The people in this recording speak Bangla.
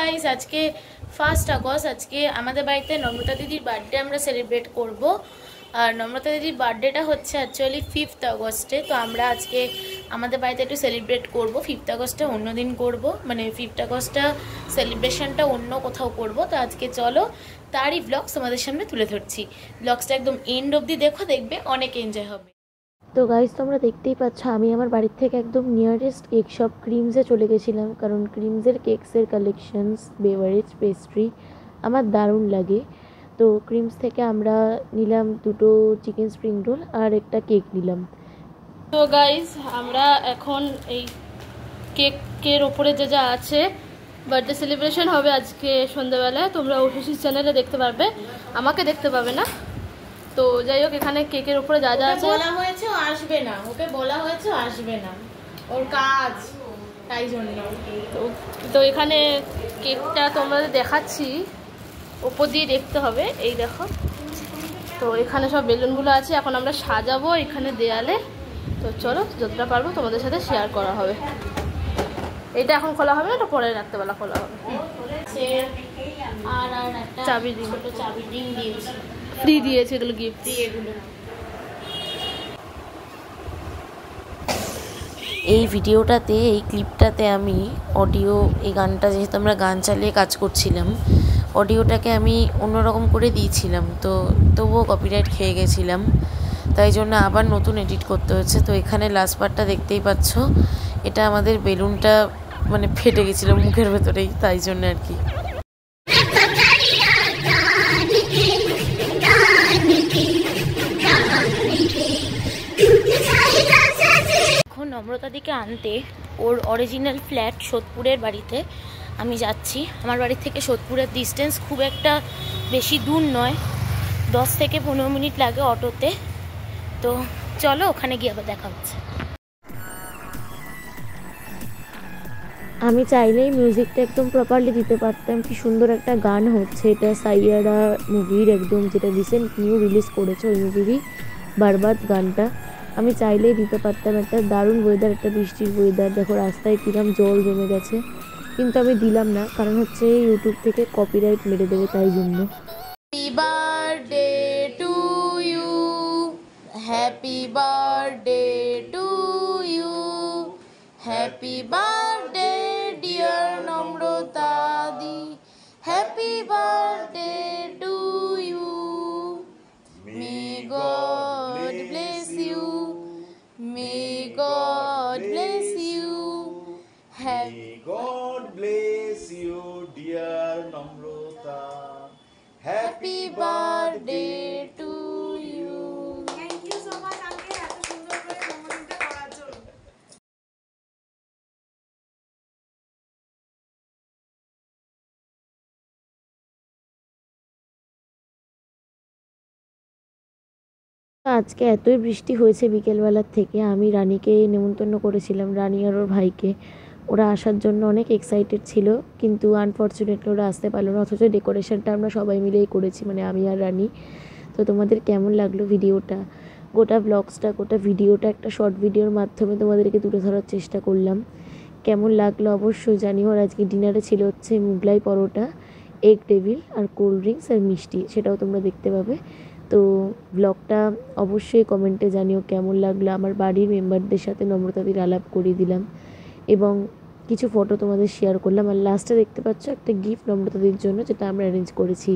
গাইস, আজকে 1 আগস্ট। আজকে আমাদের বাড়িতে নম্রতা দিদির বার্থডে আমরা সেলিব্রেট করব। আর নম্রতা দিদির বার্থডেটা হচ্ছে অ্যাকচুয়ালি 5 আগস্টে। তো আমরা আজকে আমাদের বাড়িতে একটু সেলিব্রেট করব। 5 আগস্টটা অন্য দিন করব, মানে 5 আগস্টটা সেলিব্রেশনটা অন্য কোথাও করব। তো আজকে চলো তারই ব্লগস তোমাদের সামনে তুলে ধরছি। ব্লগসটা একদম এন্ড অবধি দেখো, দেখবে অনেক এনজয় হবে। তো গাইজ তোমরা দেখতেই পাচ্ছ আমি আমার বাড়ির থেকে একদম নিয়ারেস্ট কেক শপ ক্রিমসে চলে গেছিলাম, কারণ ক্রিমসের কেকসের কালেকশনস, বেভারেজ, পেস্ট্রি আমার দারুণ লাগে। তো ক্রিমস থেকে আমরা নিলাম 2টো চিকেন স্প্রিং রোল আর একটা কেক নিলাম। তো গাইজ আমরা এখন এই কেকের ওপরে যে যা আছে বার্থডে সেলিব্রেশন হবে আজকে সন্ধ্যাবেলায়, তোমরা ওটিসি চ্যানেলে দেখতে পারবে, আমাকে দেখতে পাবে না। তো যাই হোক, এখানে কেকের উপরে যা যা আছে বলা হয়েছে ও আসবে না, ওকে বলা হয়েছে ও আসবে না, ওর কাজ, তাই জন্য। তো এখানে কেকটা তোমাদের দেখাচ্ছি, ওপর দিয়ে দেখতে হবে, এই দেখো। তো এখানে সব বেলুনগুলো আছে, এখন আমরা সাজাবো এখানে দেয়ালে। তো চলো যতটা পারবো তোমাদের সাথে শেয়ার করা হবে। এটা এখন খোলা হবে না, এটা পরে রাত্রেবেলা খোলা হবে। আর একটা চাবি রিং, ছোট চাবি রিং দিয়েছে, ফ্রি দিয়েছে এগুলো, গিফট এগুলো। এই ভিডিওটাতে, এই ক্লিপটাতে আমি অডিও, এই গানটা যেহেতু আমরা গান চালিয়ে কাজ করছিলাম, অডিওটাকে আমি অন্যরকম করে দিয়েছিলাম, তো তবুও কপিরাইট খেয়ে গেছিলাম, তাই জন্য আবার নতুন এডিট করতে হচ্ছে। তো এখানে লাস্ট পার্টটা দেখতেই পাচ্ছ, এটা আমাদের বেলুনটা মানে ফেটে গেছিলো মুখের ভেতরেই, তাই জন্য আর কি। এখন নম্রতা দিকে আনতে ওর অরিজিনাল ফ্ল্যাট সোদপুরের বাড়িতে আমি যাচ্ছি। আমার বাড়ি থেকে সোদপুরের ডিস্টেন্স খুব একটা বেশি দূর নয়, 10 থেকে 15 মিনিট লাগে অটোতে। তো চলো ওখানে গিয়ে আবার দেখা হচ্ছে। আমি চাইলেই মিউজিকটা একদম প্রপারলি দিতে পারতাম, কি সুন্দর একটা গান হচ্ছে, এটা সাইয়ারা মুভির একদম, যেটা রিসেন্ট নিউ রিলিজ করেছে ওই মুভিরই বারবাদ গানটা। আমি চাইলেই দিতে পারতাম, একটা দারুণ ওয়েদার, একটা বৃষ্টির ওয়েদার, দেখো রাস্তায় কিরম জল জমে গেছে, কিন্তু আমি দিলাম না, কারণ হচ্ছে ইউটিউব থেকে কপিরাইট মেরে দেবে, তাই জন্য। Happy birthday to you, happy birthday to you, happy birthday dear Namrata di, happy birthday to you, may God bless you, may God bless you, May God bless you, dear Namrata. Happy birthday to you. Thank you so much, uncle, এত সুন্দর করে জন্মদিনটা করার জন্য। আজকে এতই বৃষ্টি হয়েছে বিকেলবেলার থেকে, আমি রানীকে নেমন্তন্ন করেছিলাম, রানী আর ওর ভাইকে। ওরা আসার জন্য অনেক এক্সাইটেড ছিল, কিন্তু আনফর্চুনেটলি ওরা আসতে পারলো না, অথচ ডেকোরেশনটা আমরা সবাই মিলেই করেছি, মানে আমি আর রানী। তো তোমাদের কেমন লাগলো ভিডিওটা, গোটা ব্লগসটা, গোটা ভিডিওটা একটা শর্ট ভিডিওর মাধ্যমে তোমাদেরকে তুলে ধরার চেষ্টা করলাম। কেমন লাগলো অবশ্যই জানিও। আর আজকে ডিনারে ছিল হচ্ছে মুগলাই পরোটা, এগ টেবিল আর কোল্ড ড্রিঙ্কস আর মিষ্টি, সেটাও তোমরা দেখতে পাবে। তো ব্লগটা অবশ্যই কমেন্টে জানিও কেমন লাগলো। আমার বাড়ির মেম্বারদের সাথে নম্রতাদির আলাপ করিয়ে দিলাম এবং কিছু ফটো তোমাদের শেয়ার করলাম। আর লাস্টে দেখতে পাচ্ছ একটা গিফট নম্রতাদির জন্য, যেটা আমরা অ্যারেঞ্জ করেছি।